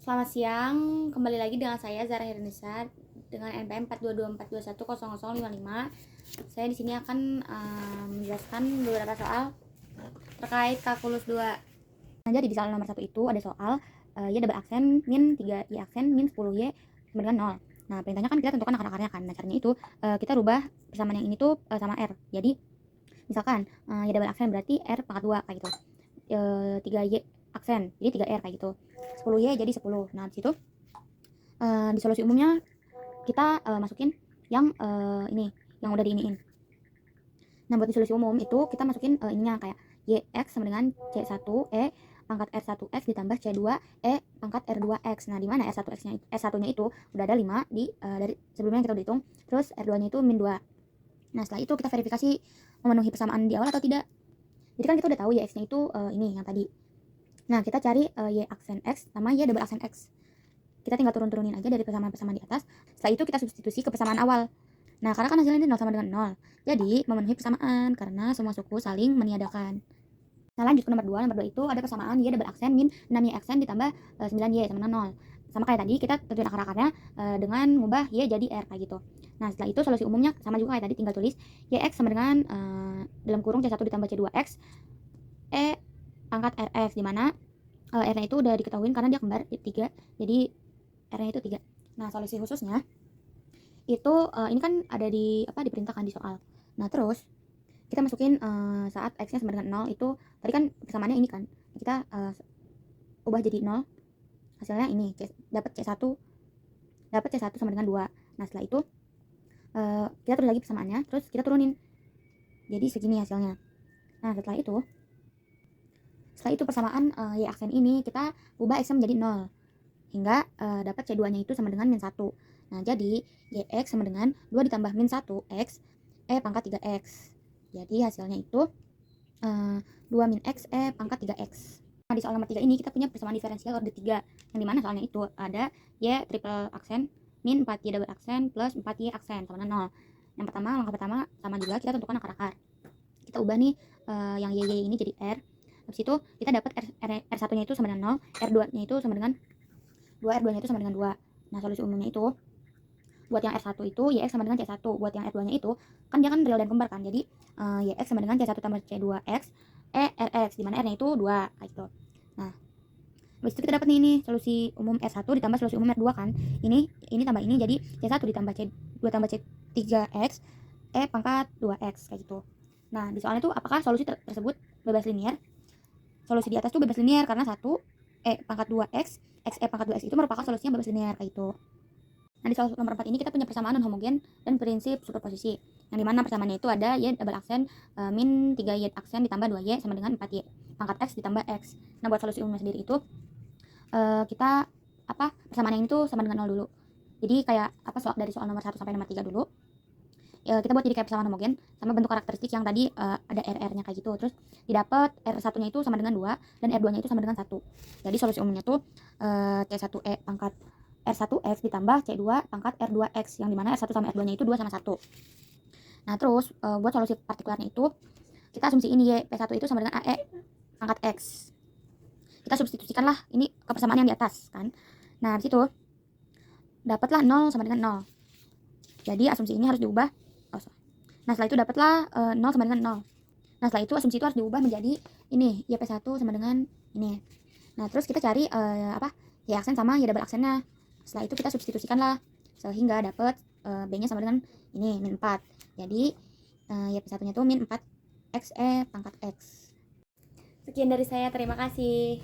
Selamat siang, kembali lagi dengan saya Zara Hirnisa dengan NPM 422410055. Saya di sini akan menjelaskan beberapa soal terkait kalkulus 2. Nah, jadi di soal nomor 1 itu ada soal Y double aksen min 3Y aksen min 10Y sama dengan 0. Nah, perintahnya kan kita tentukan akar-akarnya kan. Nah, caranya itu kita rubah persamaan yang ini tuh sama R. Jadi misalkan Y double aksen berarti R pangkat 2 kayak gitu. 3Y aksen jadi 3R kayak gitu. 10Y jadi 10. Nah, di situ di solusi umumnya kita masukin yang ini yang udah diiniin. Nah, buat di solusi umum itu kita masukin ininya kayak YX sama dengan C1E pangkat R1X ditambah C2E pangkat R2X. Nah, di mana R1X-nya R1-nya itu udah ada 5 di dari sebelumnya kita udah hitung. Terus R2-nya itu min 2. Nah, setelah itu kita verifikasi memenuhi persamaan di awal atau tidak. Jadi kan kita udah tahu YX-nya itu ini yang tadi. Nah, kita cari Y aksen X sama Y double aksen X. Kita tinggal turun-turunin aja dari persamaan-persamaan di atas. Setelah itu kita substitusi ke persamaan awal. Nah, karena kan hasilnya ini 0 sama dengan 0. Jadi, memenuhi persamaan karena semua suku saling meniadakan. Nah, lanjut ke nomor 2. Nomor 2 itu ada persamaan Y double aksen min 6Y aksen ditambah 9Y sama dengan 0. Sama kayak tadi, kita tentuin akar-akarnya dengan mengubah Y jadi R kayak gitu. Nah, setelah itu solusi umumnya sama juga kayak tadi, tinggal tulis YX sama dengan dalam kurung C1 ditambah C2X E pangkat RX, dimana R-nya itu udah diketahui karena dia kembar 3. Jadi R-nya itu 3. Nah, solusi khususnya itu ini kan ada diperintahkan di soal. Nah, terus kita masukin saat X-nya sama dengan 0 itu tadi kan persamaannya ini kan. Kita ubah jadi 0. Hasilnya ini dapat C1 sama dengan 2. Nah, setelah itu kita tulis lagi persamaannya, terus kita turunin. Jadi segini hasilnya. Nah, setelah itu persamaan Y aksen ini kita ubah X menjadi 0 hingga dapat C2-nya itu sama dengan min 1. Nah, jadi YX sama dengan 2 ditambah min 1X E pangkat 3X. Jadi hasilnya itu 2 min X E pangkat 3X. Nah, di soal nomor 3 ini kita punya persamaan diferensial order 3. Yang dimana soalnya itu ada Y triple aksen min 4Y double aksen plus 4Y aksen sama dengan 0. Yang pertama, langkah pertama sama juga kita tentukan akar-akar. Kita ubah nih yang YY ini jadi R. Habis itu kita dapat R1-nya itu sama dengan 0, R2-nya itu sama dengan 2, R2-nya itu sama dengan 2. Nah, solusi umumnya itu buat yang R1 itu YX sama dengan C1. Buat yang R2-nya itu kan dia kan real dan kembar kan. Jadi YX sama dengan C1 tambah C2X RX, di mana R-nya itu 2 kayak gitu. Nah, habis itu kita dapat nih ini solusi umum R1 ditambah solusi umum R2 kan. Ini tambah ini jadi C1 ditambah C2 tambah C3X pangkat 2X kayak gitu. Nah, di soalnya tuh apakah solusi tersebut bebas linear? Solusi di atas tuh bebas linear karena 1 pangkat 2X X pangkat 2X itu merupakan solusinya bebas linear kayak itu. Nah, di soal nomor 4 ini kita punya persamaan non homogen dan prinsip superposisi. Yang dimana persamaannya itu ada Y double aksen min 3Y aksen ditambah 2Y sama dengan 4Y pangkat X ditambah X. Nah, buat solusi umumnya sendiri itu kita persamaan yang itu sama dengan 0 dulu. Jadi kayak dari soal nomor 1 sampai nomor 3 dulu. Kita buat jadi kayak persamaan homogen sama bentuk karakteristik yang tadi ada RR-nya kayak gitu. Terus didapat R1-nya itu sama dengan 2 dan R2-nya itu sama dengan 1. Jadi solusi umumnya tuh C1E pangkat R1X ditambah C2 pangkat R2X, yang dimana R1 sama R2-nya itu 2 sama 1. Nah, terus buat solusi partikularnya itu kita asumsi ini Y P1 itu sama dengan AE pangkat X. Kita substitusikan lah ini ke persamaan yang di atas kan. Nah, di situ dapatlah 0 sama dengan 0. Jadi asumsi ini harus diubah. Nah, setelah itu dapatlah 0 sama dengan 0. Nah, setelah itu asumsi itu harus diubah menjadi ini YP1 sama dengan ini. Nah, terus kita cari Y aksen sama Y double aksennya. Setelah itu kita substitusikan lah sehingga dapat B-nya sama dengan ini min 4. Jadi YP1-nya itu min 4 XE pangkat X. Sekian dari saya, terima kasih.